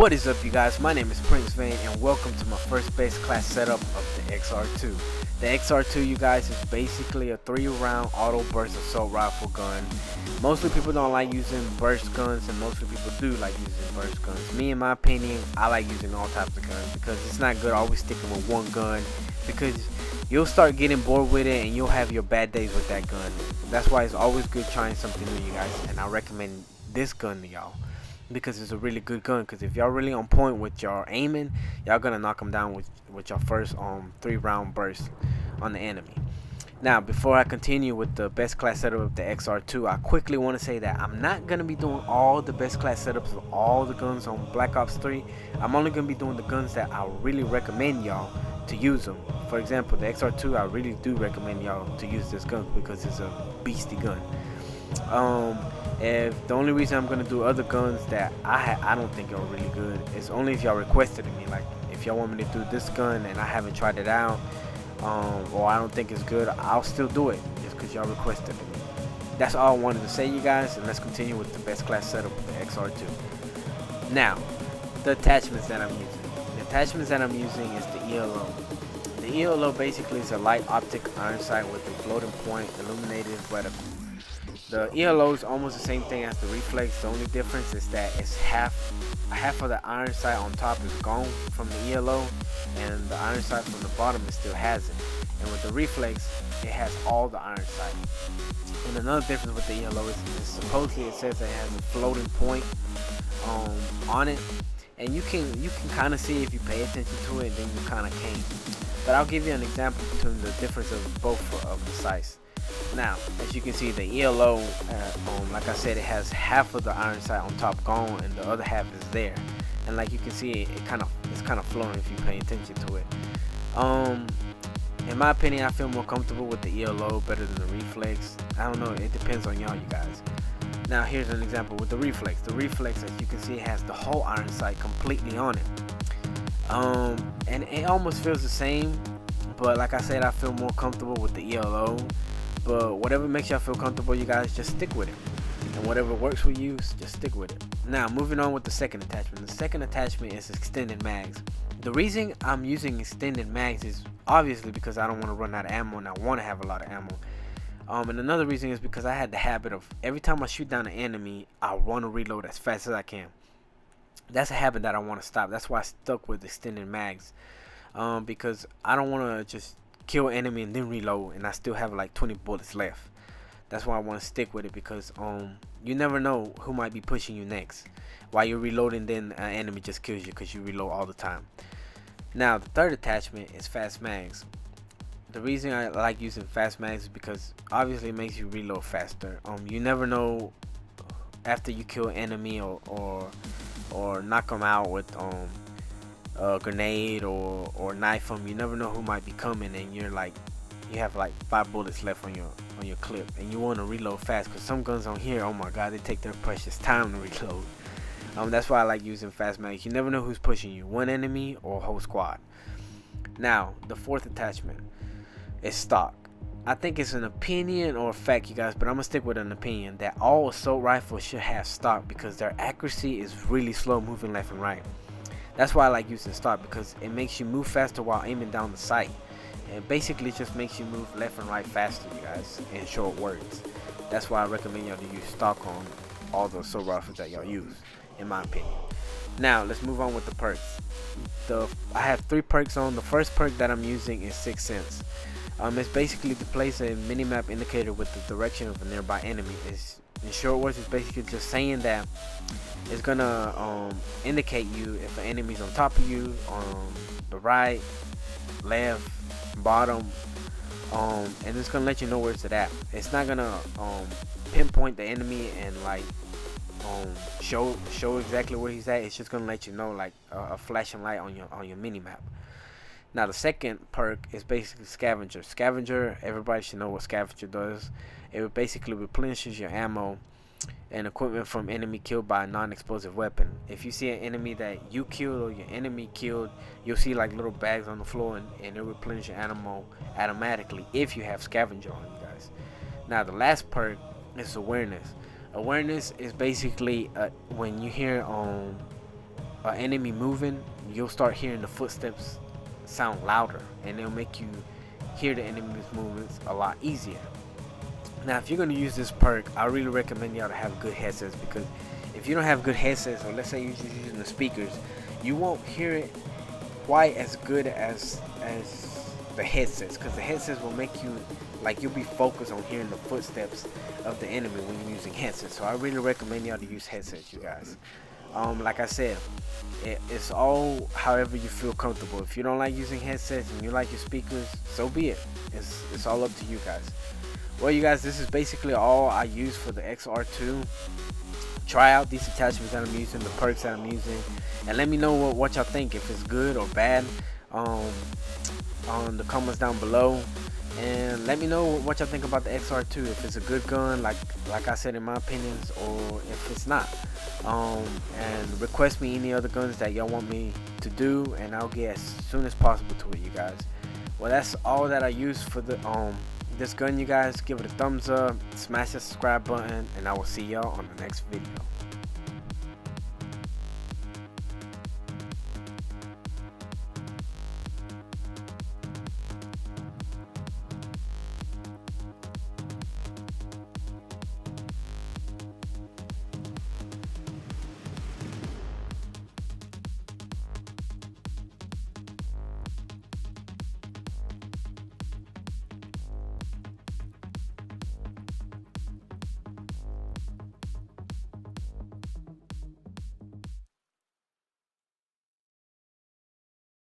What is up, you guys? My name is PrinceVain and welcome to my first base class setup of the XR-2. The XR-2, you guys, is basically a 3-round auto burst assault rifle gun. Mostly people don't like using burst guns, and mostly people do like using burst guns. Me, in my opinion, I like using all types of guns because it's not good always sticking with one gun, because you'll start getting bored with it and you'll have your bad days with that gun. That's why it's always good trying something new, you guys, and I recommend this gun to y'all because it's a really good gun. Because if y'all really on point with y'all aiming, y'all gonna knock them down with your first 3-round burst on the enemy. Now, before I continue with the best class setup of the XR2, I quickly want to say that I'm not gonna be doing all the best class setups of all the guns on Black Ops 3. I'm only gonna be doing the guns that I really recommend y'all to use them. For example, the XR2, I really do recommend y'all to use this gun because it's a beastie gun. If the only reason I'm gonna do other guns that I don't think are really good is only if y'all requested me. Like if y'all want me to do this gun and I haven't tried it out, or I don't think it's good, I'll still do it just because y'all requested it. That's all I wanted to say, you guys, and let's continue with the best class setup of the XR2. Now, the attachments that I'm using. The attachments that I'm using is the ELO. The ELO basically is a light optic iron sight with a floating point illuminated reticle. The ELO is almost the same thing as the reflex. The only difference is that it's half of the iron sight on top is gone from the ELO, and the iron sight from the bottom it still has it. And with the reflex, it has all the iron sight. And another difference with the ELO is supposedly it says that it has a floating point on it, and you can kind of see if you pay attention to it, and then you kind of can't. But I'll give you an example between the difference of both of the sights. Now, as you can see, the ELO, like I said, it has half of the iron sight on top gone, and the other half is there. And like you can see, it's kind of floating if you pay attention to it. In my opinion, I feel more comfortable with the ELO better than the reflex. I don't know, it depends on y'all, you guys. Now, here's an example with the reflex. The reflex, as you can see, has the whole iron sight completely on it. And it almost feels the same, but like I said, I feel more comfortable with the ELO. But whatever makes y'all feel comfortable, you guys just stick with it, and whatever works for you, just stick with it. Now, moving on with the second attachment. The second attachment is extended mags. The reason I'm using extended mags is obviously because I don't want to run out of ammo, and I want to have a lot of ammo. And another reason is because I had the habit of every time I shoot down an enemy, I want to reload as fast as I can. That's a habit that I want to stop. That's why I stuck with extended mags, because I don't want to just kill an enemy and then reload and I still have like 20 bullets left. That's why I want to stick with it, because you never know who might be pushing you next. While you're reloading, then an enemy just kills you because you reload all the time. Now, the third attachment is fast mags. The reason I like using fast mags is because obviously it makes you reload faster. You never know after you kill an enemy or knock them out with a grenade or knife them, you never know who might be coming, and you have like 5 bullets left on your clip, and you want to reload fast, because some guns on here, oh my god, they take their precious time to reload. That's why I like using fast mags. You never know who's pushing you, one enemy or a whole squad. Now, the fourth attachment is stock. I think it's an opinion or a fact, you guys, but I'm gonna stick with an opinion that all assault rifles should have stock, because their accuracy is really slow moving left and right. That's why I like using stock, because it makes you move faster while aiming down the sight. It basically just makes you move left and right faster, you guys, in short words. That's why I recommend y'all to use stock on all the assault rifles that y'all use, in my opinion. Now, let's move on with the perks. I have 3 perks on. The first perk that I'm using is 6 Sense. It's basically to place a minimap indicator with the direction of a nearby enemy. In short words, it's basically just saying that it's gonna indicate you if an enemy's on top of you, on the right, left, bottom, and it's gonna let you know where it's at. It's not gonna pinpoint the enemy and like show exactly where he's at. It's just gonna let you know, like a flashing light on your mini map. Now, the second perk is basically Scavenger. Scavenger, everybody should know what Scavenger does. It basically replenishes your ammo and equipment from enemy killed by a non-explosive weapon. If you see an enemy that you killed or your enemy killed, you'll see like little bags on the floor, and it replenishes your ammo automatically if you have Scavenger on you guys. Now, the last perk is Awareness. Awareness is basically when you hear an enemy moving, you'll start hearing the footsteps sound louder, and it'll make you hear the enemy's movements a lot easier. Now, if you're going to use this perk, I really recommend y'all to have good headsets, because if you don't have good headsets, or let's say you're just using the speakers, you won't hear it quite as good as the headsets, because the headsets will make you, like, you'll be focused on hearing the footsteps of the enemy when you're using headsets. So I really recommend y'all to use headsets, you guys. Like I said, it's all however you feel comfortable. If you don't like using headsets and you like your speakers, so be it. It's all up to you guys. Well, you guys, this is basically all I use for the XR-2. Try out these attachments that I'm using, the perks that I'm using, and let me know what y'all think, if it's good or bad, on the comments down below. And let me know what y'all think about the XR-2, if it's a good gun, like I said in my opinions, or if it's not. And request me any other guns that y'all want me to do, and I'll get as soon as possible to it, you guys. Well, that's all that I use for the this gun, you guys. Give it a thumbs up, smash the subscribe button, and I will see y'all on the next video.